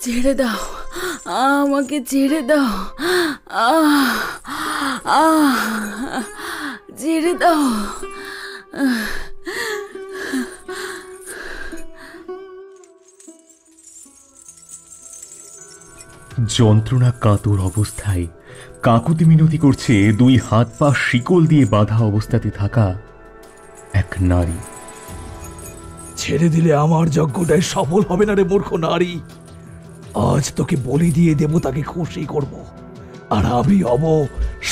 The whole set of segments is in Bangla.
ছেড়ে দাও, আমাকে ছেড়ে দাও, ছেড়ে দাও। যন্ত্রণা কাতর অবস্থায় কাকুতি মিনতি করছে দুই হাত পা শিকল দিয়ে বাঁধা অবস্থাতে থাকা এক নারী। ছেড়ে দিলে আমার যজ্ঞটাই সফল হবে না রে মূর্খ নারী। আজ তোকে বলি দিয়ে দেবতাকে খুশি করব, আর আমি হব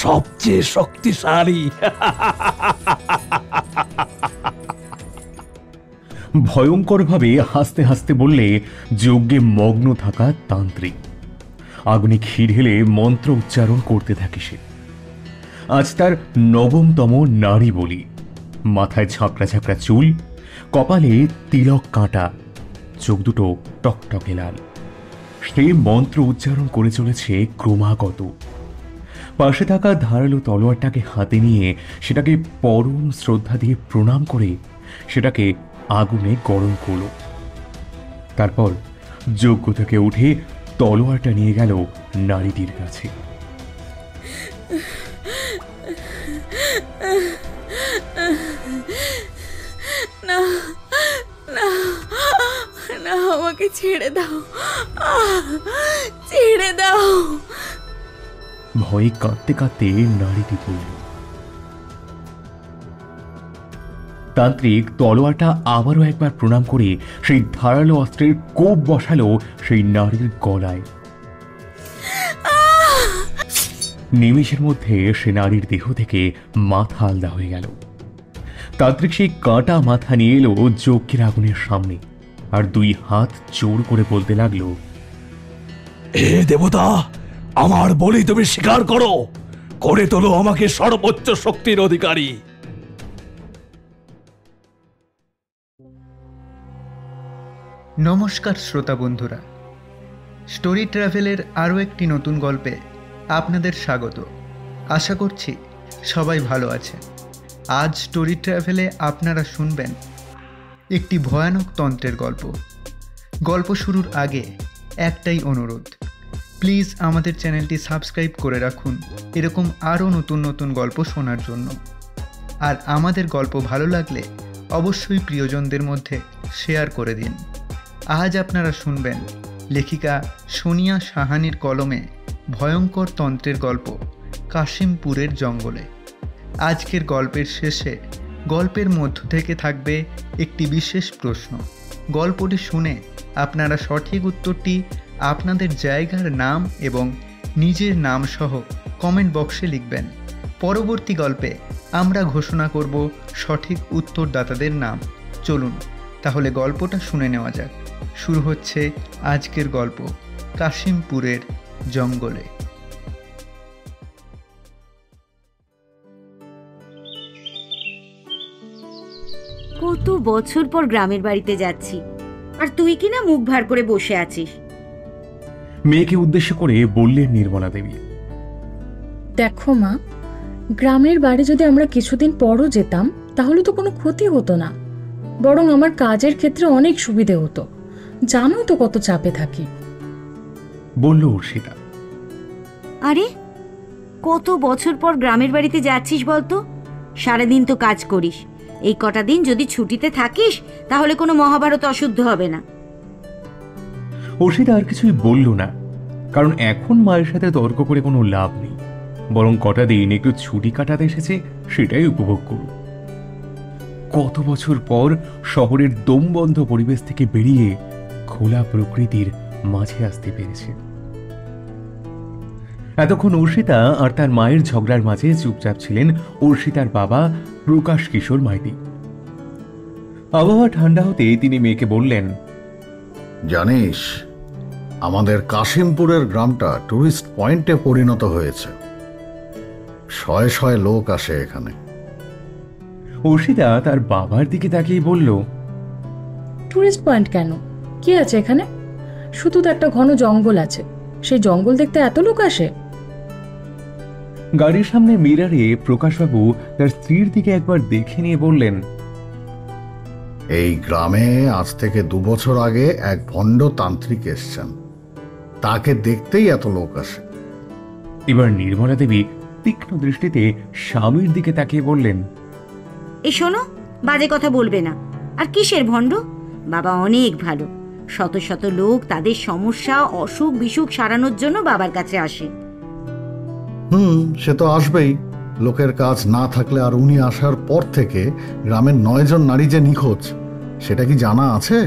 সবচেয়ে শক্তিশালী। ভয়ঙ্করভাবে হাসতে হাসতে বললে যজ্ঞে মগ্ন থাকা তান্ত্রিক। আগুনে ক্ষীর ঢেলে মন্ত্র উচ্চারণ করতে থাকে সে। আজ তার নবমতম নারী বলি। মাথায় ঝাঁকড়া ঝাঁকড়া চুল, কপালে তিলক কাঁটা, চোখ দুটো টকটকে লাল। সে মন্ত্র উচ্চারণ করে চলেছে ক্রমাগত। পাশে থাকা ধারালো তলোয়ারটাকে হাতে নিয়ে সেটাকে পরম শ্রদ্ধা দিয়ে প্রণাম করে সেটাকে আগুনে গরম করল। তারপর যজ্ঞ থেকে উঠে তলোয়ারটা নিয়ে গেল নারীটির কাছে। না না না, আমাকে ছেড়ে দাও, ছেড়ে দাও। ভয়ে কাঁদতে কাঁদতে নারীটি পড়ল। তান্ত্রিক তলোয়ারটা আবারও একবার প্রণাম করে সেই ধারালো অস্ত্রের কোপ বসালো সেই নারীর গলায়। নিমেষের মধ্যে সে নারীর দেহ থেকে মাথা আলাদা হয়ে গেল। তান্ত্রিক সেই কাঁটা মাথা নিয়ে এলো যজ্ঞের আগুনের সামনে, আর দুই হাত জোর করে বলতে লাগলো, হে দেবতা, আমার বলি তুমি স্বীকার করো, করে তোলো আমাকে সর্বোচ্চ শক্তির অধিকারী। নমস্কার শ্রোতা বন্ধুরা, স্টোরি ট্রাভেলের আরও একটি নতুন গল্পে আপনাদের স্বাগত। আশা করছি সবাই ভালো আছে। আজ স্টোরি ট্রাভেলে আপনারা শুনবেন একটি ভয়ানক তন্ত্রের গল্প। গল্প শুরুর আগে একটাই অনুরোধ, প্লিজ আমাদের চ্যানেলটি সাবস্ক্রাইব করে রাখুন এরকম আরও নতুন নতুন গল্প শোনার জন্য। আর আমাদের গল্প ভালো লাগলে অবশ্যই প্রিয়জনদের মধ্যে শেয়ার করে দিন। আজ আপনারা শুনবেন লেখিকা সোনিয়া সাহানির কলমে ভয়ঙ্কর তন্ত্রের গল্প কাশিমপুরের জঙ্গলে। আজকের গল্পের শেষে গল্পের মধ্য থেকে থাকবে একটি বিশেষ প্রশ্ন। গল্পটি শুনে আপনারা সঠিক উত্তরটি আপনাদের জায়গার নাম এবং নিজের নাম সহ কমেন্ট বক্সে লিখবেন। পরবর্তী গল্পে আমরা ঘোষণা করব সঠিক উত্তরদাতাদের নাম। চলুন তাহলে গল্পটা শুনে নেওয়া যাক। শুরু হচ্ছে আজকের গল্প কাশিমপুরের জঙ্গলে। কত বছর পর গ্রামের বাড়িতে যাচ্ছি, আর তুই কিনা মুখ ভার করে বসে আছিস। মেয়েকে উদ্দেশ্য করে বললেন নির্মলা দেবী, দেখো মা, গ্রামের বাড়ি যদি আমরা কিছুদিন পরও যেতাম তাহলে তো কোনো ক্ষতি হতো না, বরং আমার কাজের ক্ষেত্রে অনেক সুবিধে হতো। জানোই তো কত চাপে থাকি, বলল অর্ষিতা। আরে কত বছর পর গ্রামের বাড়িতে যাচ্ছিস বলতো? সারাদিন তো কাজ করিস, এই কটা দিন যদি ছুটিতে থাকিস তাহলে কোনো মহাভারত অশুদ্ধ হবে না। অর্ষিতা আর কিছুই বলল না, কারণ এখন মায়ের সাথে তর্ক করে কোনো লাভ নেই, বরং কটা দিন একটু ছুটি কাটাতে এসেছে, সেটাই উপভোগ করুন। কত বছর পর শহরের দমবন্ধ পরিবেশ থেকে বেরিয়ে খোলা প্রকৃতির মাঝে আসতে পেরেছে। এতক্ষণ অর্ষিতা আর তার মায়ের ঝগড়ার মাঝে চুপচাপ ছিলেন অর্ষিতার বাবা প্রকাশ কিশোর মাইতি। আবহাওয়া ঠান্ডা হতে তিনি মেয়েকে বললেন, জানিস, আমাদের কাশিমপুরের গ্রামটা টুরিস্ট পয়েন্টে পরিণত হয়েছে। শয়ে শয়ে লোক আসে এখানে। অর্ষিতা তার বাবার দিকে তাকিয়ে বলল, টুরিস্ট পয়েন্ট কেন? কি আছে এখানে? শুধু তো একটা ঘন জঙ্গল আছে, সেই জঙ্গল দেখতে এত লোক আসে? গাড়ির সামনে মিরারে প্রকাশবাবু তার স্ত্রীর দিকে একবার দেখে নিয়ে বললেন, এই গ্রামে আজ থেকে 2 বছর আগে এক ভণ্ড তান্ত্রিক এসছেন, তাকে দেখতেই এত লোক আসে। এবার নির্মলা দেবী তীক্ষ্ণ দৃষ্টিতে স্বামীর দিকে তাকিয়ে বললেন, এই শোনো, বাজে কথা বলবে না। আর কিসের ভণ্ড? বাবা অনেক ভালো। শত শত লোক তাদের সমস্যা, অসুখ বিসুখ সারানোর জন্য বাবার কাছে আসে। সে তো আসবেই। লোকের কাজ না থাকলে আর উনি আসার পর থেকে গ্রামের 9 জন নারী যে নিখোঁজ, সেটা কি জানা আছে?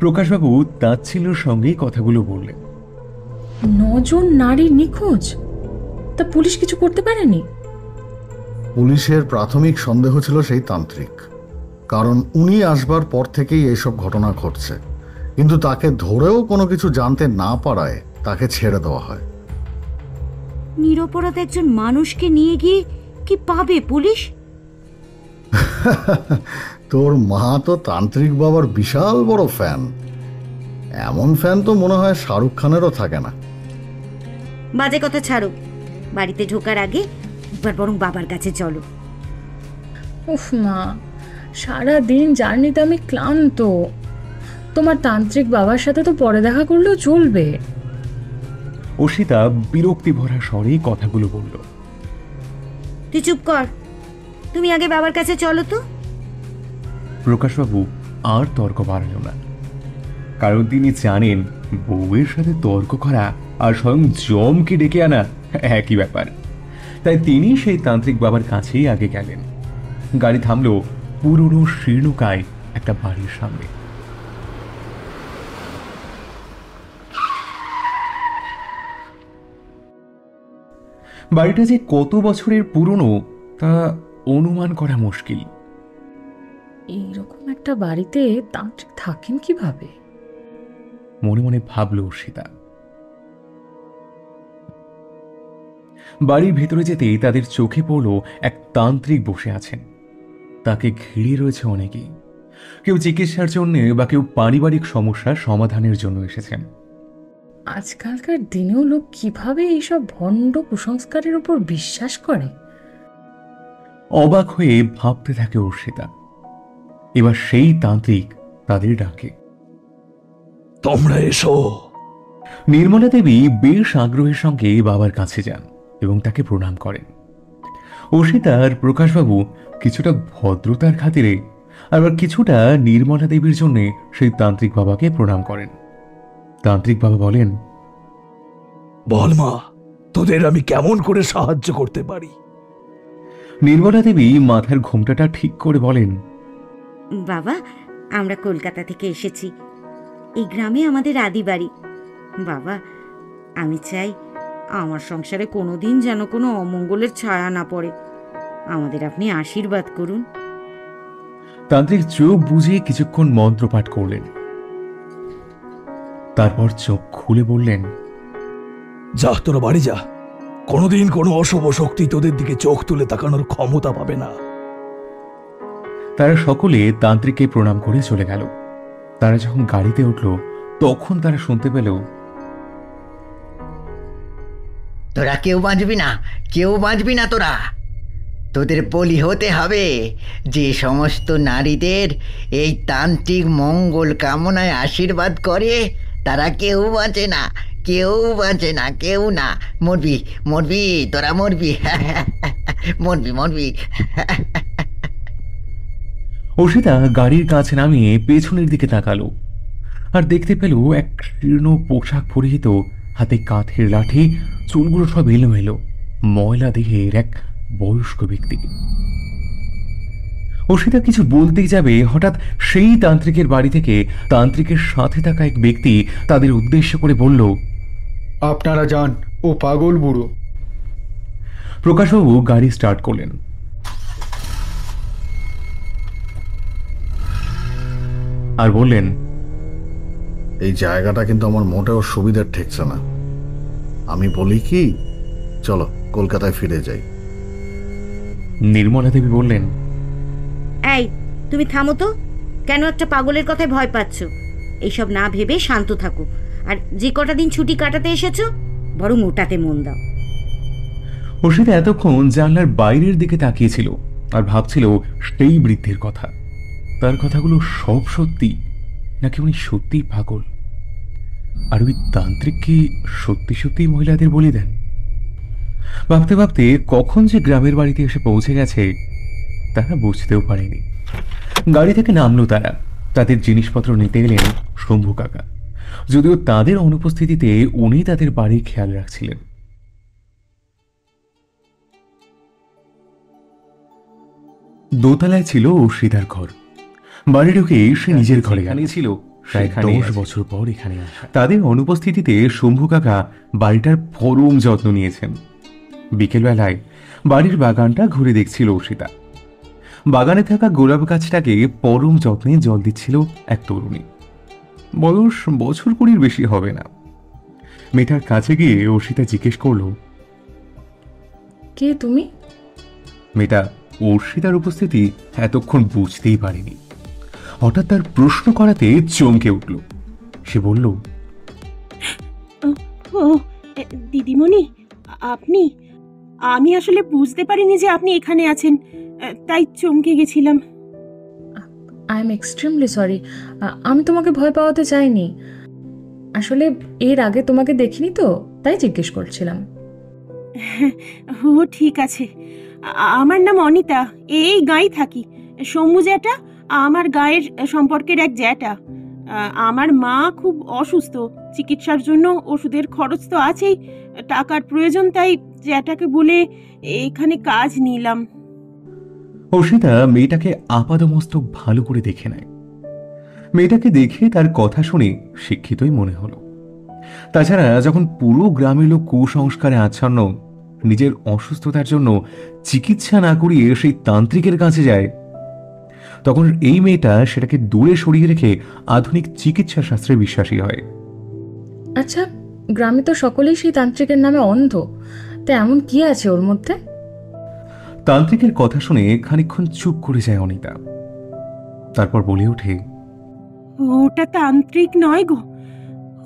প্রকাশবাবু তাচ্ছিল্যের সঙ্গেই কথাগুলো বললেন। 9 জন নারী নিখোঁজ? তা পুলিশ কিছু করতে পারেনি? পুলিশের প্রাথমিক সন্দেহ ছিল সেই তান্ত্রিক, কারণ উনি আসবার পর থেকেই এইসব ঘটনা ঘটছে। কিন্তু তাকে ধরেও কোনো কিছু জানতে না পারায় তাকে ছেড়ে দেওয়া হয়। নিরপরাধ একজন মানুষকে নিয়ে গিয়ে কি পাবে পুলিশ? তোর মা তো তান্ত্রিক বাবার বিশাল বড় ফ্যান। এমন ফ্যান তো মনে হয় শাহরুখ খানেরও থাকে না। বাজে কথা ছাড়ো, বাড়িতে ঢোকার আগে একবার বরং বাবার কাছে চলো। উফ মা, সারা দিন জার্নিতে আমি ক্লান্ত। তোমার তান্ত্রিক বাবার সাথে তো পরে দেখা করলেও চলবে। অসিতা বিরক্তি ভরা স্বরে কথাগুলো বলল। তুই চুপ কর, তুমি আগে বাবার কাছে চলো তো। প্রকাশবাবু আর তর্ক বাড়াল না, কারণ তিনি জানেন বউয়ের সাথে তর্ক করা আর স্বয়ং জমকে ডেকে আনা একই ব্যাপার। তাই তিনি সেই তান্ত্রিক বাবার কাছেই আগে গেলেন। গাড়ি থামলো পুরনো শীর্ণকায় একটা বাড়ির সামনে। বাড়িটা যে কত বছরের পুরনো তা অনুমান করা মুশকিল। এইরকম একটা বাড়িতে তান্ত্রিক থাকেন কিভাবে? মনে মনে ভাবল অর্ষিতা। বাড়ির ভেতরে যেতেই তাদের চোখে পড়ল এক তান্ত্রিক বসে আছেন। তাকে ঘিরে রয়েছে অনেকেই, কেউ চিকিৎসার জন্য বা কেউ পারিবারিক সমস্যার সমাধানের জন্য এসেছেন। আজকালকার দিনেও লোক কিভাবে এইসব ভণ্ড কুসংস্কারের উপর বিশ্বাস করে? অবাক হয়ে ভাবতে থাকে অর্ষিতা। এবার সেই তান্ত্রিক তাদের ডাকে, তোমরা এসো। নির্মলা দেবী বেশ আগ্রহের সঙ্গে বাবার কাছে যান এবং তাকে প্রণাম করেন। অর্ষিতা আর প্রকাশবাবু কিছুটা ভদ্রতার খাতিরে, আবার কিছুটা নির্মলা দেবীর জন্য সেই তান্ত্রিক বাবাকে প্রণাম করেন। তান্ত্রিক বাবা বলেন, বল মা, তোদের আমি কেমন করে সাহায্য করতে পারি? নির্মলা দেবী মাথার ঘোমটাটা ঠিক করে বলেন, বাবা, আমরা কলকাতা থেকে এসেছি। এই গ্রামে আমাদের আদি বাড়ি। বাবা, আমি চাই আমার সংসারে কোনোদিন যেন কোনো অমঙ্গলের ছায়া না পড়ে। আমাদের আপনি আশীর্বাদ করুন। তান্ত্রিক চোখ বুঝে কিছুক্ষণ মন্ত্রপাঠ করলেন, তারপর চোখ খুলে বললেন, যা, তোরা বাড়ি যা। কোনোদিন কোনো অশুভ শক্তি তোদের দিকে চোখ তুলে তাকানোর ক্ষমতা পাবে না। তারা সকলে তান্ত্রিককে প্রণাম করে চলে গেল। তারা যখন গাড়িতে উঠল তখন তারা শুনতে পেল, তোরা কেউ বাঁচবি না, কেউ বাঁচবি না। তোদের বলি হতে হবে। যে সমস্ত নারীদের এই তান্ত্রিক মঙ্গল কামনায় আশীর্বাদ করে তারা কেউ বাঁচে না, কেউ বাঁচে না, কেউ না। মরবি, মরবি, তোরা মরবি, মরবি, মরবি। অর্ষিতা গাড়ির কাছে নামিয়ে পেছনের দিকে তাকালো আর দেখতে পেল এক শীর্ণ পোশাক পরিহিত, হাতে কাঠের লাঠি, চুলগুলো সব এলোমেলো, ময়লা দেহের এক বয়স্ক ব্যক্তি। অর্ষিতা কিছু বলতেই যাবে, হঠাৎ সেই তান্ত্রিকের বাড়ি থেকে তান্ত্রিকের সাথে থাকা এক ব্যক্তি তাদের উদ্দেশ্য করে বলল, আপনারা যান, ও পাগল বুড়ো। প্রকাশবাবু গাড়ি স্টার্ট করলেন। আর বললেন, এই জায়গাটা কিন্তু আমার মোটেও সুবিধার ঠেকছে না। আমি বলি কি, চলো কলকাতায় ফিরে যাই। নির্মলা দেবী বললেন, এই, তুমি থামো তো। কেন একটা পাগলের কথায় ভয় পাচ্ছ? এইসব না ভেবে শান্ত থাকো। আর যে কটা দিন ছুটি কাটাতে এসেছো, বরং ওটাতে মন দাও। অর্ষিতা এতক্ষণ জানলার বাইরের দিকে তাকিয়েছিল আর ভাবছিল সেই বৃদ্ধের কথা। তার কথাগুলো সব সত্যি, নাকি উনি সত্যিই পাগল? আর ওই তান্ত্রিক কি সত্যি সত্যিই মহিলাদের বলি দেন? ভাবতে ভাবতে কখন যে গ্রামের বাড়িতে এসে পৌঁছে গেছে তারা বুঝতেও পারেনি। গাড়ি থেকে নামলো তারা। তাদের জিনিসপত্র নিতে গেলেন শম্ভু কাকা, যদিও তাদের অনুপস্থিতিতে উনি তাদের বাড়ির খেয়াল রাখছিলেন। দোতলায় ছিল অর্ষিতার ঘর। বাড়ি ঢুকে সে নিজের ঘরে ছিল। প্রায় 10 বছর পর এখানে আসা। তাদের অনুপস্থিতিতে শম্ভু কাকা বাড়িটার পরম যত্ন নিয়েছেন। বিকেলবেলায় বাড়ির বাগানটা ঘুরে দেখছিল অর্ষিতা। বাগানে থাকা গোলাপ গাছটাকে পরম যত্নে জল দিচ্ছিল এক তরুণী। বয়স বছর 20 বেশি হবে না। মেয়েটার কাছে গিয়ে অর্ষিতা জিজ্ঞেস করলো, কে তুমি? মেয়েটা অর্ষিতার উপস্থিতি এতক্ষণ বুঝতেই পারেনি। হঠাৎ তার প্রশ্ন করাতে চমকে উঠল। সে বলল, ও দিদিমণি, আপনি? আমি আসলে বুঝতে পারিনি যে আপনি এখানে আছেন, তাই চমকে গেছিলাম। I am extremely sorry. আমি তোমাকে ভয় পাওয়াতে চাইনি। আসলে এর আগে তোমাকে দেখিনি তো, তাই জিজ্ঞেস করছিলাম। ও ঠিক আছে। আমার নাম অনিতা, এই গাঁয়ে থাকি। সৌম্য জ্যাঠা আমার গায়ের সম্পর্কের এক জ্যাঠা। আমার মা খুব অসুস্থ, চিকিৎসার জন্য ওষুধের খরচ তো আছেই, টাকার প্রয়োজন, তাই জ্যাঠাকে বলে এখানে কাজ নিলাম। অর্ষিতা মেয়েটাকে আপাদমস্তক ভালো করে দেখে নেয়। মেয়েটাকে দেখে তার কথা শুনে শিক্ষিতই মনে হলো। তাছাড়া যখন পুরো গ্রামের লোক কুসংস্কারে আচ্ছন্ন, নিজের অসুস্থতার জন্য চিকিৎসা না করিয়ে সেই তান্ত্রিকের কাছে যায়, তখন এই মেয়েটা সেটাকে দূরে সরিয়ে রেখে আধুনিক চিকিৎসা শাস্ত্রে বিশ্বাসী হয়। আচ্ছা, গ্রামে তো সকলেই সেই তান্ত্রিকের নামে অন্ধ, তা এমন কি আছে ওর মধ্যে? তান্ত্রিকের কথা শুনে খানিকক্ষণ চুপ করে যায় অনিতা। তারপর বলে ওঠে, ওটা তান্ত্রিক নয় গো,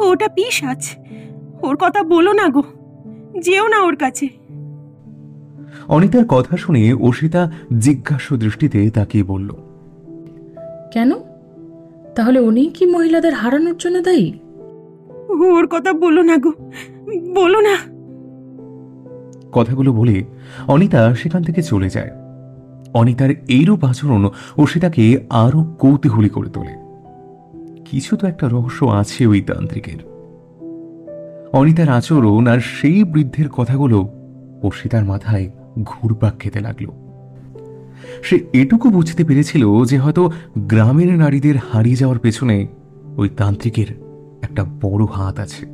ওটা পিশাচ। ওর কথা বলো না গো, যেও না ওর কাছে। অনিতার কথা শুনে অর্ষিতা জিজ্ঞাসু দৃষ্টিতে তাকিয়ে বলল, কেন? তাহলে উনি কি মহিলাদের হারানোর জন্য দায়ী? ওর কথা বলো না গো, বলো না। কথাগুলো বলে অনিতা সেখান থেকে চলে যায়। অনিতার এইরূপ আচরণ অর্ষিতাকে আরো কৌতূহলী করে তোলে। কিছু তো একটা রহস্য আছে ওই তান্ত্রিকের। অনিতার আচরণ আর সেই বৃদ্ধের কথাগুলো অর্ষিতার মাথায় ঘুরপাক খেতে লাগলো। সে এটুকু বুঝতে পেরেছিল যে হয়তো গ্রামের নারীদের হারিয়ে যাওয়ার পেছনে ওই তান্ত্রিকের একটা বড় হাত আছে।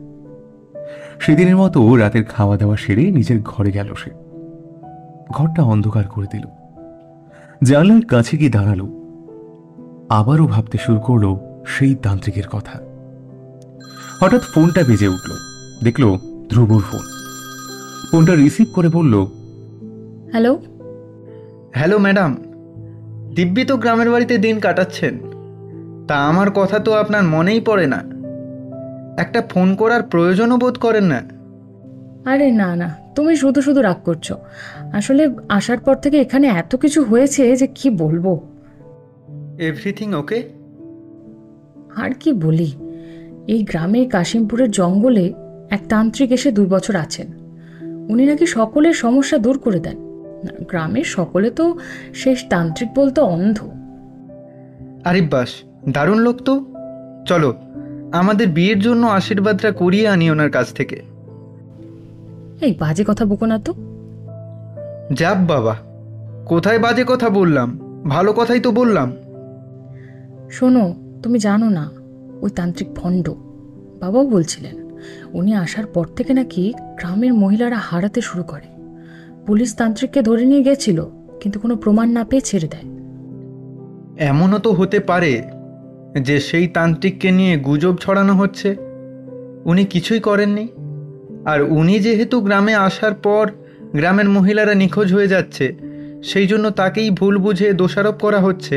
সেদিনের মতো রাতের খাওয়া দাওয়া সেরে নিজের ঘরে গেল সে। ঘরটা অন্ধকার করে দিল। জানলার কাছে গিয়ে দাঁড়ালো। আবারও ভাবতে শুরু করলো সেই তান্ত্রিকের কথা। হঠাৎ ফোনটা বেজে উঠল। দেখলো ধ্রুবর ফোন। ফোনটা রিসিভ করে বলল, হ্যালো। হ্যালো ম্যাডাম, দিব্যি তো গ্রামের বাড়িতে দিন কাটাচ্ছেন, তা আমার কথা তো আপনার মনেই পড়ে না। একটা ফোন করার প্রয়োজনও বোধ করেন না। আরে না না, তুমি শুধু শুধু রাগ করছো। আসলে আসার পর থেকে এখানে এত কিছু হয়েছে যে কি বলবো। Everything okay? আর কি বলি, এই গ্রামে কাশিমপুরের জঙ্গলে এক তান্ত্রিক এসে 2 বছর আছেন। উনি নাকি সকলের সমস্যা দূর করে দেন। গ্রামের সকলে তো শেষ তান্ত্রিক বলতে অন্ধ। আরে বাস, দারুণ লোক তো। চলো, আমাদের বিয়ের জন্য আশীর্বাদটা করিয়ে আনি ওনার কাছ থেকে। এই বাজে কথা বকো না তো। যাক বাবা, কোথায় বাজে কথা বললাম? ভালো কথাই তো বললাম। শোনো, তুমি জানো না ওই তান্ত্রিক ভণ্ড। বাবাও বলছিলেন উনি আসার পর থেকে নাকি গ্রামের মহিলারা হারাতে শুরু করে। পুলিশ তান্ত্রিককে ধরে নিয়ে গেছিল, কিন্তু কোনো প্রমাণ না পেয়ে ছেড়ে দেয়। এমনও তো হতে পারে যে সেই তান্ত্রিককে নিয়ে গুজব ছড়ানো হচ্ছে। উনি কিছুই করেননি, আর উনি যেহেতু গ্রামে আসার পর গ্রামের মহিলারা নিখোঁজ হয়ে যাচ্ছে, সেই জন্য তাকেই ভুল বুঝে দোষারোপ করা হচ্ছে।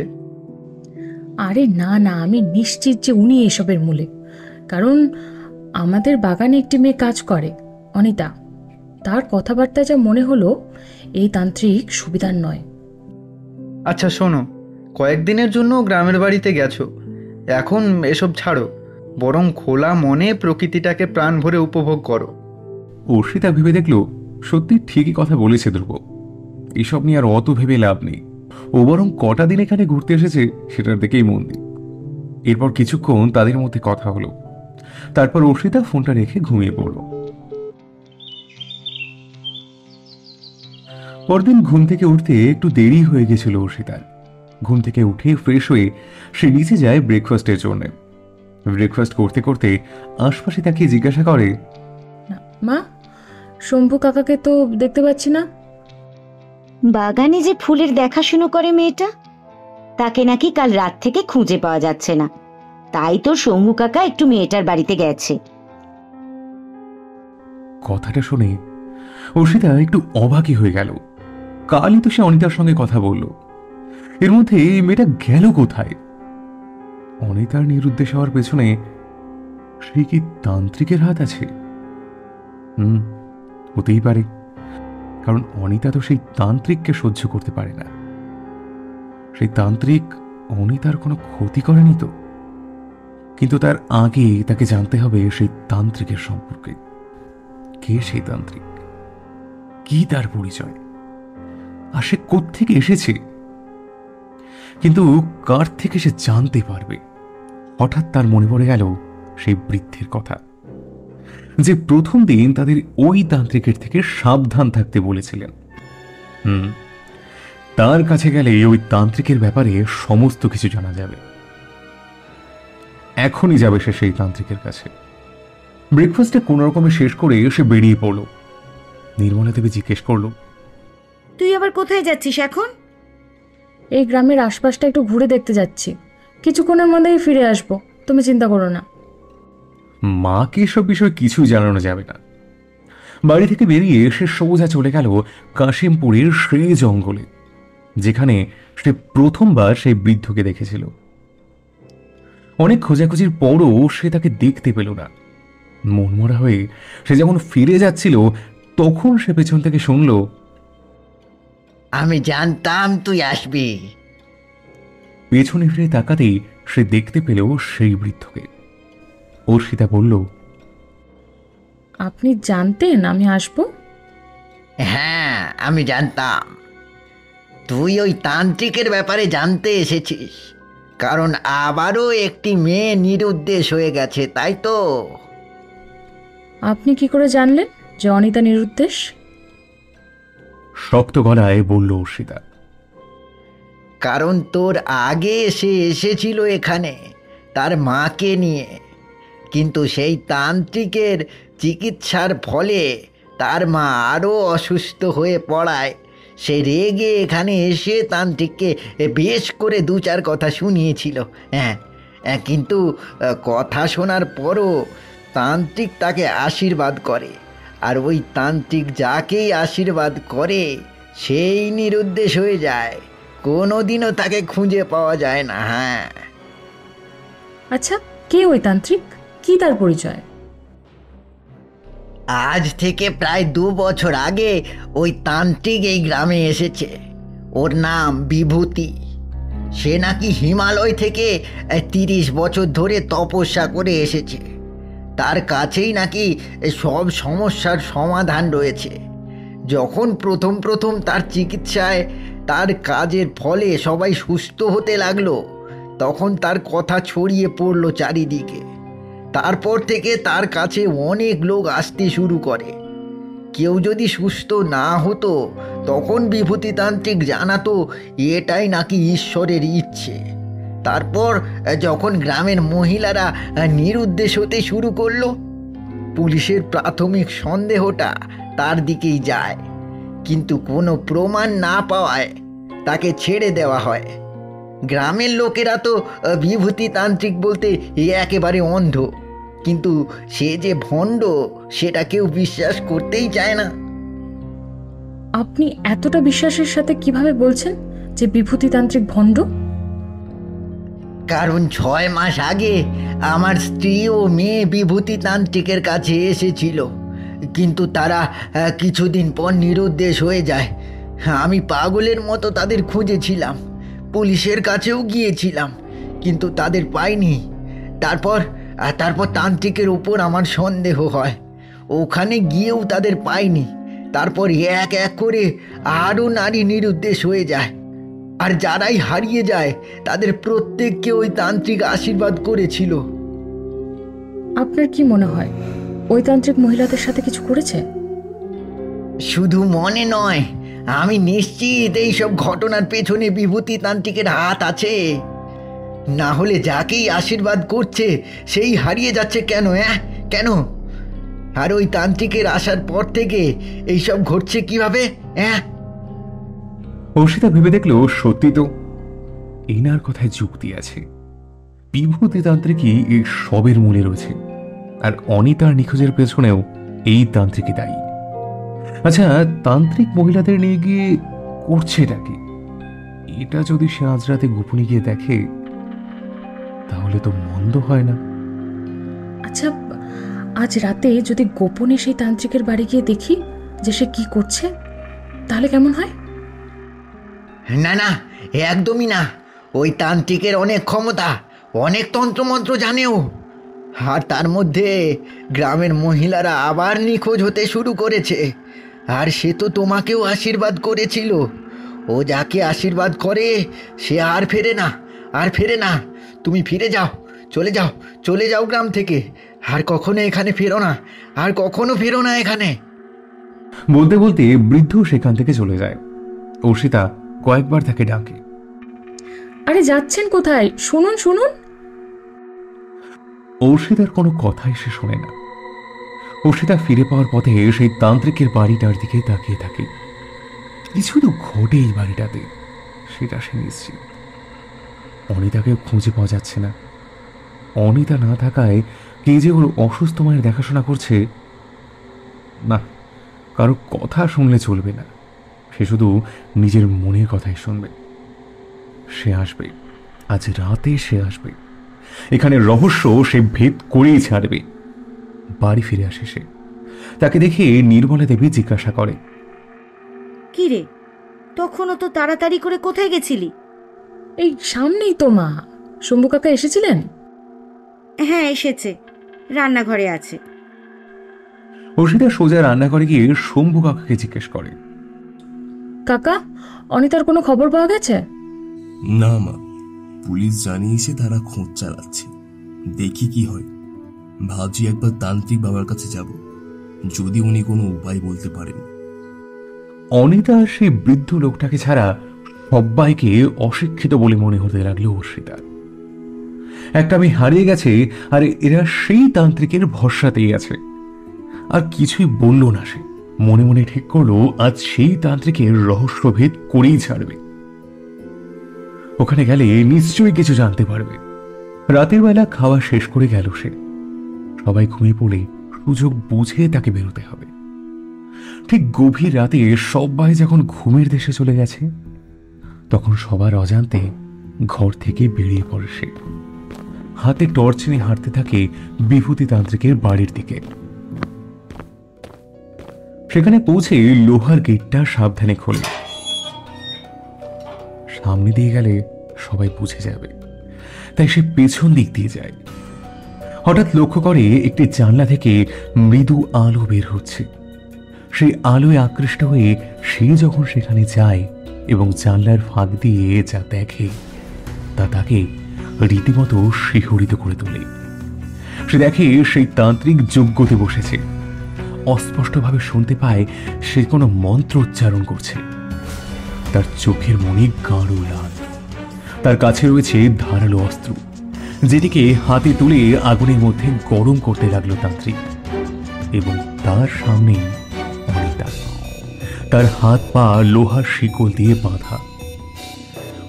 আরে না না, আমি নিশ্চিত যে উনি এসবের মূলে। কারণ আমাদের বাগানে একটি মেয়ে কাজ করে, অনিতা। তার কথাবার্তা যা মনে হলো এই তান্ত্রিক সুবিধার নয়। আচ্ছা শোনো, কয়েকদিনের জন্য গ্রামের বাড়িতে গেছো, এখন এসব ছাড়ো, বরং খোলা মনে প্রকৃতিটাকে প্রাণ ভরে উপভোগ করো। অর্ষিতা ভেবে দেখল সত্যি ঠিকই কথা বলেছে ধ্রুব। এসব নিয়ে আর অত ভেবে লাভ নেই, ও বরং কটা দিন এখানে ঘুরতে এসেছে সেটার দিকেই মন দিই। এরপর কিছুক্ষণ তাদের মধ্যে কথা হলো, তারপর অর্ষিতা ফোনটা রেখে ঘুমিয়ে পড়ল। পরদিন ঘুম থেকে উঠতে একটু দেরি হয়ে গেছিল অর্ষিতার। ঘুম থেকে উঠে ফ্রেশ হয়ে সে নিচে যায় ব্রেকফাস্টের জন্য। ব্রেকফাস্ট করতে করতে আশপাশে তাকিয়ে জিজ্ঞাসা করে, মা, শম্ভু কাকাকে তো দেখতে পাচ্ছি না। বাগানে যে ফুলের দেখাশুনো করে মেয়েটা, তাকে নাকি কাল রাত থেকে খুঁজে পাওয়া যাচ্ছে না, তাই তো শম্ভু কাকা একটু মেয়েটার বাড়িতে গেছে। কথাটা শুনে অর্ষিতা একটু অবাকই হয়ে গেল। কালই তো সে অনিতার সঙ্গে কথা বলল, এর মধ্যে এই মেয়েটা গেল কোথায়? অনিতার নিরুদ্দেশ হওয়ার পেছনে সেই কি তান্ত্রিকের হাত আছে? হতেই পারে, কারণ অনিতা তো সেই তান্ত্রিককে সহ্য করতে পারে না। সেই তান্ত্রিক অনিতার কোনো ক্ষতি করেনি তো? কিন্তু তার আগে তাকে জানতে হবে সেই তান্ত্রিকের সম্পর্কে। কে সেই তান্ত্রিক, কি তার পরিচয়, আর সে কোত্থেকে এসেছে? কিন্তু কার থেকে সে জানতে পারবে? হঠাৎ তার মনে পড়ে গেল সেই বৃদ্ধের কথা, যে প্রথম দিন তাদের ওই তান্ত্রিকের থেকে সাবধান থাকতে বলেছিলেন। তার কাছে গেলে ওই তান্ত্রিকের ব্যাপারে সমস্ত কিছু জানা যাবে। এখনই যাবে সে সেই তান্ত্রিকের কাছে। ব্রেকফাস্টে কোন রকমে শেষ করে সে বেরিয়ে পড়ল। নির্মলা দেবী জিজ্ঞেস করল, তুই আবার কোথায় যাচ্ছিস এখন? এই গ্রামের আশপাশটা একটু ঘুরে দেখতে যাচ্ছি, কিছুক্ষণের মধ্যেই ফিরে আসবো, তুমি চিন্তা করো না। মাকে এসব বিষয়ে কিছু জানানো যাবে না। বাড়ি থেকে বেরিয়ে সে সোজা চলে গেল কাশিমপুরের সেই জঙ্গলে, যেখানে সে প্রথমবার সেই বৃদ্ধকে দেখেছিল। অনেক খোঁজাখুঁজির পরও সে তাকে দেখতে পেল না। মনমরা হয়ে সে যখন ফিরে যাচ্ছিল, তখন সে পেছন থেকে শুনল, আমি জানতাম তুই আসবি। পেছনে ফিরে তাকাতেই সে দেখতে পেল সেই বৃদ্ধকে। অর্ষিতা বলল, আপনি জানতেন আমি আসবো? হ্যাঁ, আমি জানতাম তুই ওই তান্ত্রিকের ব্যাপারে জানতে এসেছিস, কারণ আবারও একটি মেয়ে নিরুদ্দেশ হয়ে গেছে, তাই তো? আপনি কি করে জানলেন যে অনিতা নিরুদ্দেশ? শক্ত গলায় বলল অর্ষিতা। কারণ তোর আগে সে এসেছিল এখানে তার মাকে নিয়ে, কিন্তু সেই তান্ত্রিকের চিকিৎসার ফলে তার মা আরও অসুস্থ হয়ে পড়ায় সে রেগে এখানে এসে তান্ত্রিককে বেশ করে দু চার কথা শুনিয়েছিল। হ্যাঁ, কিন্তু কথা শোনার পরও তান্ত্রিক তাকে আশীর্বাদ করে, আর ওই তান্ত্রিক যাকেই আশীর্বাদ করে সেই নিরুদ্দেশ হয়ে যায়, কোনোদিনও তাকে খুঁজে পাওয়া যায় না। হ্যাঁ। আচ্ছা, কে ওই তান্ত্রিক, কি তার পরিচয়? আজ থেকে প্রায় 2 বছর আগে ওই তান্ত্রিক এই গ্রামে এসেছে। ওর নাম বিভূতি। সে নাকি হিমালয় থেকে 30 বছর ধরে তপস্যা করে এসেছে। তার কাছেই নাকি সব সমস্যার সমাধান রয়েছে। যখন প্রথম তার চিকিৎসায় তার কাজের ফলে সবাই সুস্থ হতে লাগলো, তখন তার কথা ছড়িয়ে পড়ল চারিদিকে। তারপর থেকে তার কাছে অনেক লোক আসতে শুরু করে। কেউ যদি সুস্থ না হতো, তখন বিভূতিতান্ত্রিক জানাতো এটাই নাকি ঈশ্বরের ইচ্ছে। তারপর যখন গ্রামের মহিলারা নিরুদ্দেশ হতে শুরু করলো, পুলিশের প্রাথমিক সন্দেহটা তার দিকেই যায়, কিন্তু কোনো প্রমাণ না পাওয়ায় তাকে ছেড়ে দেওয়া হয়। গ্রামের লোকেরা তো বিভূতিতান্ত্রিক বলতে একেবারে অন্ধ, কিন্তু সে যে ভণ্ড সেটা কেউ বিশ্বাস করতেই চায় না। আপনি এতটা বিশ্বাসের সাথে কিভাবে বলছেন যে বিভূতিতান্ত্রিক ভণ্ড? কারণ 6 মাস আগে আমার স্ত্রী ও মেয়ে বিভূতিতান্ত্রিকের কাছে এসেছিল, কিন্তু তারা কিছুদিন পর নিরুদ্দেশ হয়ে যায়। আমি পাগলের মতো তাদের খুঁজেছিলাম, পুলিশের কাছেও গিয়েছিলাম, কিন্তু তাদের পাইনি। তারপর তান্ত্রিকের উপর আমার সন্দেহ হয়, ওখানে গিয়েও তাদের পাইনি। তারপর এক এক করে আরও নারী নিরুদ্দেশ হয়ে যায়, আর যারাই হারিয়ে যায় তাদের প্রত্যেককে ওই তান্ত্রিক আশীর্বাদ করেছিল। আপনার কি মনে হয় ওই তান্ত্রিক মহিলাদের সাথে কিছু করেছে? শুধু মনে নয়, আমি নিশ্চিত এইসব ঘটনার পেছনে বিভূতি তান্ত্রিকের হাত আছে। না হলে যাকেই আশীর্বাদ করছে সেই হারিয়ে যাচ্ছে কেন? কেন? আর ওই তান্ত্রিকের আসার পর থেকে এইসব ঘটছে কিভাবে? অর্ষিতা ভেবে দেখলো সত্যি তো, এনার কথায় যুক্তি আছে। বিভূতি তান্ত্রিকই এই সবের মূলে রয়েছে, আর অনিতার নিখোঁজের পেছনেও এই তান্ত্রিকই দায়ী। আচ্ছা, তান্ত্রিক মহিলাদের নিয়ে গিয়ে করছেটা কি? এটা যদি সে আজ রাতে গোপনে গিয়ে দেখে তাহলে তো মন্দ হয় না। আচ্ছা, আজ রাতে যদি গোপনে সেই তান্ত্রিকের বাড়ি গিয়ে দেখি যে সে কি করছে, তাহলে কেমন হয়? না না, একদমই না। ওই তান্ত্রিকের অনেক ক্ষমতা, অনেক তন্ত্রমন্ত্র জানেও। আর তার মধ্যে গ্রামের মহিলারা আবার নিখোঁজ হতে শুরু করেছে। আর সে তো তোমাকেও আশীর্বাদ করেছিল। ও যাকে আশীর্বাদ করে সে আর ফেরে না, আর ফেরে না। তুমি ফিরে যাও, চলে যাও, চলে যাও গ্রাম থেকে। আর কখনো এখানে ফেরো না, আর কখনো ফেরো না এখানে। বলতে বলতে বৃদ্ধ সেখান থেকে চলে যায়। অর্ষিতা কয়েকবার তাকে ডাকে। আরে যাচ্ছেন কোথায়? শুনুন শুনুন। অর্ষিতার কোনো কথাই সে শোনে না। অর্ষিতা ফিরে পাওয়ার পথে সেই তান্ত্রিকের বাড়িটার দিকে তাকিয়ে থাকে। কিছু তো ঘটে এই বাড়িটাতে, সেটা সে নিশ্চিত। অনিতাকে খুঁজে পাওয়া যাচ্ছে না। অনিতা না থাকায় কে যে ওর অসুস্থ মায়ের দেখাশোনা করছে, না, কারো কথা শুনলে চলবে না। সে শুধু নিজের মনের কথাই শুনবে। সে আসবে, আজ রাতে সে আসবে। এখানে রহস্য সে ভেদ করেই ছাড়বে। বাড়ি ফিরে আসে সে। তাকে দেখে নির্মলা দেবী জিজ্ঞাসা করে, কি রে, তখনও তো তাড়াতাড়ি করে কোথায় গেছিলি? এই সামনেই তো মা। শম্ভু কাকা এসেছিলেন? হ্যাঁ এসেছে, রান্নাঘরে আছে। অর্ষিতা সোজা রান্নাঘরে গিয়ে শম্ভু কাকাকে জিজ্ঞেস করে, কাকা, অনিতার কোনো খবর পাওয়া গেছে? না মা, পুলিশ জানিয়েছে তারা খোঁজ চালাচ্ছে, দেখি কি হয়। ভাবছি একবার তান্ত্রিক বাবার কাছে যাব, যদি উনি কোনো উপায় বলতে পারেন। অনিতা সেই বৃদ্ধ লোকটাকে ছাড়া সবাইকে অশিক্ষিত বলে মনে হতে লাগলো অর্ষিতার। একটা মেয়ে হারিয়ে গেছে, আর এরা সেই তান্ত্রিকের ভরসাতেই আছে। আর কিছুই বলল না সে। মনে মনে ঠিক করলো আজ সেই তান্ত্রিকের রহস্যভেদ করেই ছাড়বে। ওখানে গেলে নিশ্চয়ই কিছু জানতে পারবে। রাতের বেলা খাওয়া শেষ করে গেল সে। সবাই ঘুমিয়ে পড়ে সুযোগ বুঝে তাকে বেরোতে হবে। ঠিক গভীর রাতে সবাই যখন ঘুমের দেশে চলে গেছে, তখন সবার অজান্তে ঘর থেকে বেরিয়ে পড়ে সে। হাতে টর্চ নিয়ে হাঁটতে থাকে বিভূতি তান্ত্রিকের বাড়ির দিকে। সেখানে পৌঁছে লোহার গেটটা সাবধানে খোলে। সামনে দিয়ে গেলে সবাই বুঝে যাবে, তাই সে পেছন দিক দিয়ে যায়। হঠাৎ লক্ষ্য করে একটি জানলা থেকে মৃদু আলো বের হচ্ছে। সেই আলোয় আকৃষ্ট হয়ে সে যখন সেখানে যায় এবং জানলার ফাঁক দিয়ে যা দেখে তা তাকে রীতিমতো শিহরিত করে তোলে। সে দেখে সেই তান্ত্রিক যজ্ঞতে বসেছে। অস্পষ্টভাবে শুনতে পায় সে কোনো মন্ত্র উচ্চারণ করছে। তার চোখের মনি গাঢ় লাল। তার কাছে রয়েছে ধারালো অস্ত্র, যেটিকে হাতে তুলে আগুনের মধ্যে গরম করতে লাগলো তান্ত্রিক। এবং তার সামনেই অনিতা, তার হাত পা লোহার শিকল দিয়ে বাঁধা।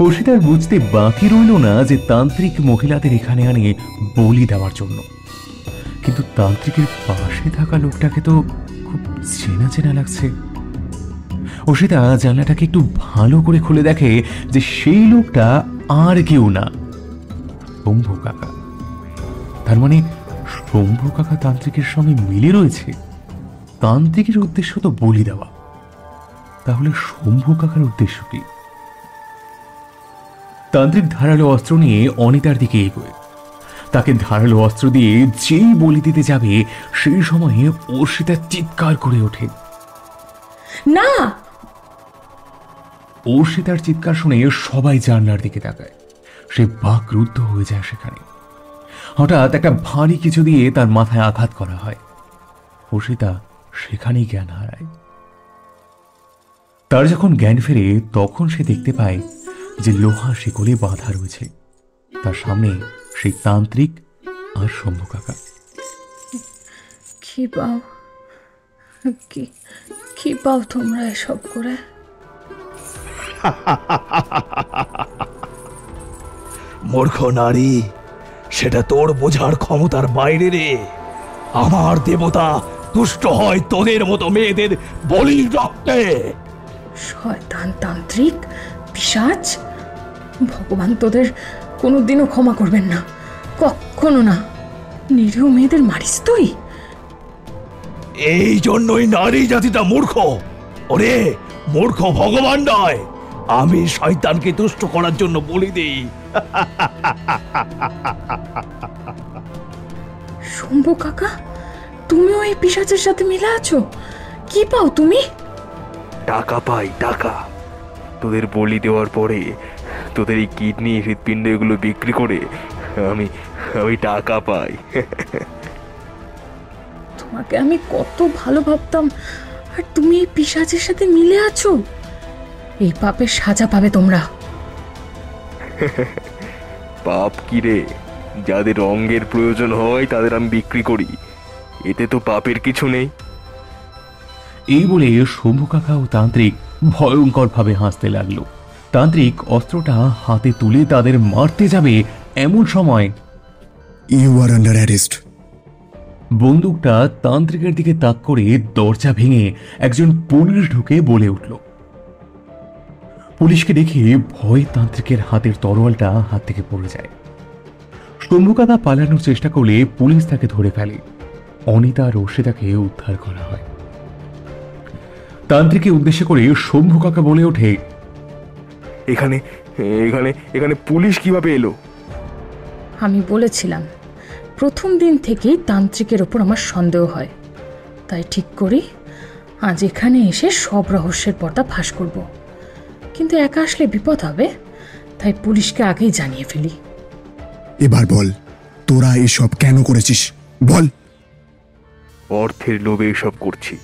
অর্ষিতার বুঝতে বাকি রইল না যে তান্ত্রিক মহিলাদের এখানে আনে বলি দেওয়ার জন্য। কিন্তু তান্ত্রিকের পাশে থাকা লোকটাকে তো খুব চেনা চেনা লাগছে। অর্ষিতা জানলাটাকে একটু ভালো করে খুলে দেখে যে সেই লোকটা আর কেউ না, শম্ভু কাকা। তার মানে শম্ভু কাকা তান্ত্রিকের সঙ্গে মিলে রয়েছে। তান্ত্রিকের উদ্দেশ্য তো বলি দেওয়া, তাহলে শম্ভু কাকার উদ্দেশ্য কি? তান্ত্রিক ধারালো অস্ত্র নিয়ে অনিতার দিকে এগোয়। তাকে ধারালো অস্ত্র দিয়ে যেই বলি দিতে যাবে সেই সময়ে অর্ষিতা চিৎকার করে ওঠে। না! অর্ষিতার চিৎকার শুনে সবাই জানলার দিকে তাকায়। সে বাকরুদ্ধ হয়ে যায় সেখানে। হঠাৎ একটা ভারী কিছু দিয়ে তার মাথায় আঘাত করা হয়। অর্ষিতা সেখানেই জ্ঞান হারায়। তার যখন জ্ঞান ফেরে তখন সে দেখতে পায় যে লোহা শিকলে বাঁধা রয়েছে। তার সামনে সেই তান্ত্রিক আর শম্ভু কাকা। কি পাও, কি পাও তোমরা এসব করে? মূর্খ নারী, সেটা তোর বোঝার ক্ষমতার বাইরে রে। আমার দেবতা তুষ্ট হয় তোদের মতো মেয়েদের বলির রক্তে। শয়তান, তান্ত্রিক, পিশাচ! ভগবান তোদের কোনোদিনও ক্ষমা করবেন না, কখনো না। নিরীহ মেয়েদের মারিস তুই? এই জন্যই নারী জাতিটা মূর্খ। ওরে, মূর্খ ভগবান নয়, আমি শয়তানকে তুষ্ট করার জন্য বলি দিই। শম্ভু কাকা, তুমিও এই পিশাচের সাথে মিলে আছো? কি পাও তুমি? টাকা পাই, টাকা। তোদের বলি দেওয়ার পরে তোদের এই কিডনি, হৃৎপিণ্ড এগুলো বিক্রি করে আমি টাকা পাই। তোমাকে আমি কত ভালো ভাবতাম, আর তুমি এই পিশাচের সাথে মিলে আছো। এই পাপের সাজা পাবে তোমরা। পাপ কি রে? যাদের অঙ্গের প্রয়োজন হয় তাদের আমি বিক্রি করি, এতে তো পাপের কিছু নেই। এই বলে শম্ভু কাকা ও তান্ত্রিক ভয়ঙ্কর ভাবে হাসতে লাগলো। তান্ত্রিক অস্ত্রটা হাতে তুলে তাদের মারতে যাবে এমন সময় ইউ আর আন্ডার অ্যারেস্ট। বন্দুকটা তান্ত্রিকের দিকে তাক করে দরজা ভেঙে একজন পুলিশ ঢুকে বলে উঠল। পুলিশকে দেখে ভয় তান্ত্রিকের হাতের তরোয়ালটা হাত থেকে পড়ে যায়। শম্ভু কাকা পালানোর চেষ্টা করলে পুলিশ তাকে ধরে ফেলে। অনিতা আর অর্ষিতাকে উদ্ধার করা হয়। তান্ত্রিককে উদ্দেশ্য করে শম্ভু কাকা বলে ওঠে, এখানে এখানে এখানে পুলিশ কিভাবে এলো? আমি বলেছিলাম প্রথম দিন থেকেই তান্ত্রিকের ওপর আমার সন্দেহ হয়, তাই ঠিক করি আজ এখানে এসে সব রহস্যের পর্দা ফাঁস করব। কিন্তু একা আসলে বিপদ হবে, তাই পুলিশকে আগেই জানিয়ে ফেলি। এবার বল, তোরা এসব কেন করেছিস? বল। অর্থের লোভে এসব করছি।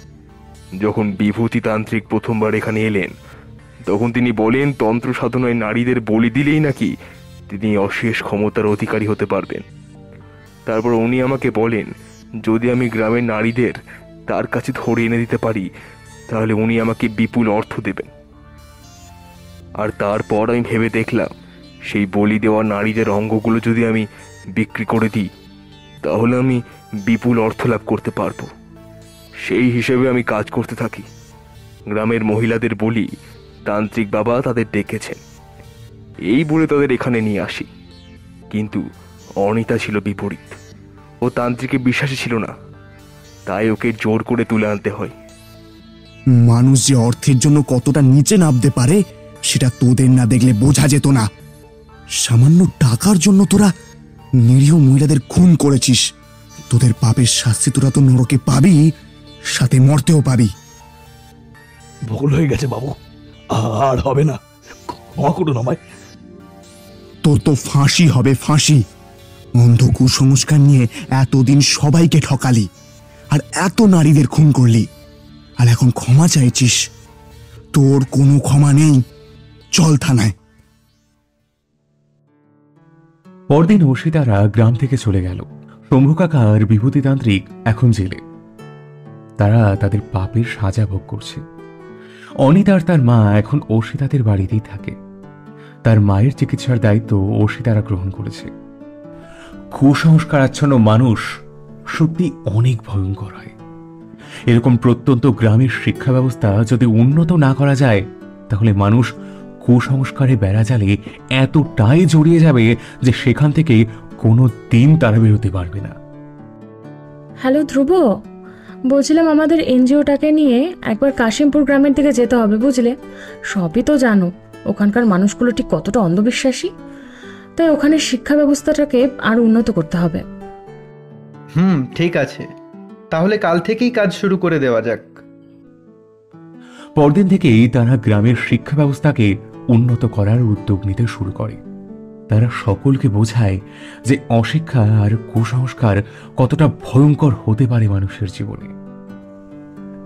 যখন বিভূতি তান্ত্রিক প্রথমবার এখানে এলেন তখন তিনি বলেন তন্ত্র সাধনায় নারীদের বলি দিলেই নাকি তিনি অশেষ ক্ষমতার অধিকারী হতে পারবেন। তারপর উনি আমাকে বলেন যদি আমি গ্রামের নারীদের তার কাছে ধরে এনে দিতে পারি তাহলে উনি আমাকে বিপুল অর্থ দেবেন। আর তারপর আমি ভেবে দেখলাম সেই বলি দেওয়া নারীদের অঙ্গগুলো যদি আমি বিক্রি করে দিই তাহলে আমি বিপুল অর্থ লাভ করতে পারবো। সেই হিসেবে আমি কাজ করতে থাকি। গ্রামের মহিলাদের বলি তান্ত্রিক বাবা তাদের ডেকেছেন, এই বলে তাদের এখানে নিয়ে আসি। কিন্তু অনিতা ছিল বিপরীত, ও তান্ত্রিকে বিশ্বাসী ছিল না, তাই ওকে জোর করে তুলে আনতে হয়। মানুষ যে অর্থের জন্য কতটা নিচে নামতে পারে সেটা তোদের না দেখলে বোঝা যেত না। সামান্য টাকার জন্য তোরা নিরীহ মহিলাদের খুন করেছিস। তোদের পাপের শাস্তি তোরা তো নরকে পাবি, সাথে মরতেও পাবি। ভুল হয়ে গেছে বাবু, আর হবে না, ক্ষমা করুন আমায়। তোর তো ফাঁসি হবে, ফাঁসি। অন্ধ কুসংস্কার নিয়ে এতদিন সবাইকে ঠকালি, আর এত নারীদের খুন করলি, আর এখন ক্ষমা চাইছিস? তোর কোনো ক্ষমা নেই। চল থানায়। পরদিন অর্ষিতারা গ্রাম থেকে চলে গেল। শম্ভু কাকা আর বিভূতি তান্ত্রিক এখন জেলে। তারা তাদের পাপের সাজা ভোগ করছে। অনিতা আর তার মা এখন অর্ষিতাদের বাড়িতেই থাকে। তার মায়ের চিকিৎসার দায়িত্ব অর্ষিতারা গ্রহণ করেছে। কুসংস্কারাচ্ছন্ন মানুষ সত্যি অনেক ভয়ঙ্কর হয়। এরকম প্রত্যন্ত গ্রামের শিক্ষা ব্যবস্থা যদি উন্নত না করা যায় তাহলে মানুষ কুসংস্কারে বেড়াজালে এতটাই জড়িয়ে যাবে যে সেখান থেকে কোনো দিন তারা বেরোতে পারবে না। হ্যালো ধ্রুব, বলছিলাম আমাদের এনজিওটাকে নিয়ে একবার কাশিমপুর গ্রামের দিকে যেতে হবে, বুঝলে? সবই তো জানো, ওখানকার মানুষগুলো ঠিক কতটা অন্ধবিশ্বাসী। তাই ওখানে শিক্ষা ব্যবস্থাটাকে আরো উন্নত করতে হবে। ঠিক আছে, তাহলে কাল থেকেই কাজ শুরু করে দেওয়া যাক। পরদিন থেকেই তারা গ্রামের শিক্ষা ব্যবস্থাকে উন্নত করার উদ্যোগ নিতে শুরু করে। তারা সকলকে বোঝায় যে অশিক্ষা আর কুসংস্কার কতটা ভয়ঙ্কর হতে পারে মানুষের জীবনে।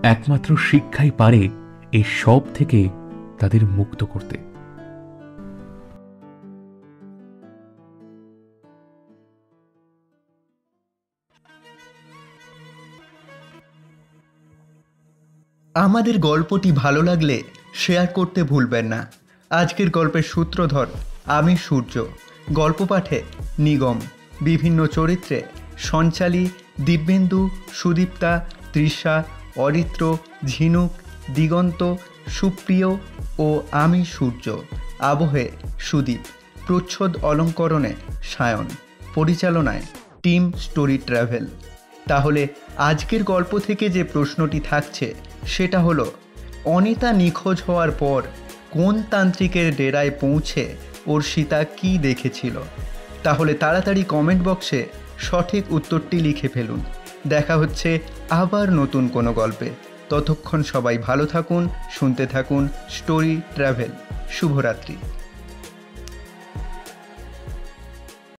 একমাত্র শিক্ষাই পারে এই সব থেকে তাদের মুক্ত করতে। আমাদের গল্পটি ভালো লাগলে শেয়ার করতে ভুলবেন না। আজকের গল্পের সূত্রধর আমি সূর্য, গল্প পাঠে নিগম, বিভিন্ন চরিত্রে সঞ্চালী, দিব্যেন্দু, সুদীপ্তা, তৃষা, অরিত্র, ঝিনুক, দিগন্ত, সুপ্রিয় ও আমি সূর্য, আবহে সুদীপ, প্রচ্ছদ অলঙ্করণে সায়ন, পরিচালনায় টিম স্টোরি ট্রাভেল। তাহলে আজকের গল্প থেকে যে প্রশ্নটি থাকছে সেটা হলো, অনিতা নিখোঁজ হওয়ার পর কোন তান্ত্রিকের ডেরায় পৌঁছে অর্ষিতা কী দেখেছিল? তাহলে তাড়াতাড়ি কমেন্ট বক্সে সঠিক উত্তরটি লিখে ফেলুন। দেখা হচ্ছে আবার নতুন কোনো গল্পে। ততক্ষণ সবাই ভালো থাকুন, শুনতে থাকুন স্টোরি ট্রাভেল। শুভরাত্রি।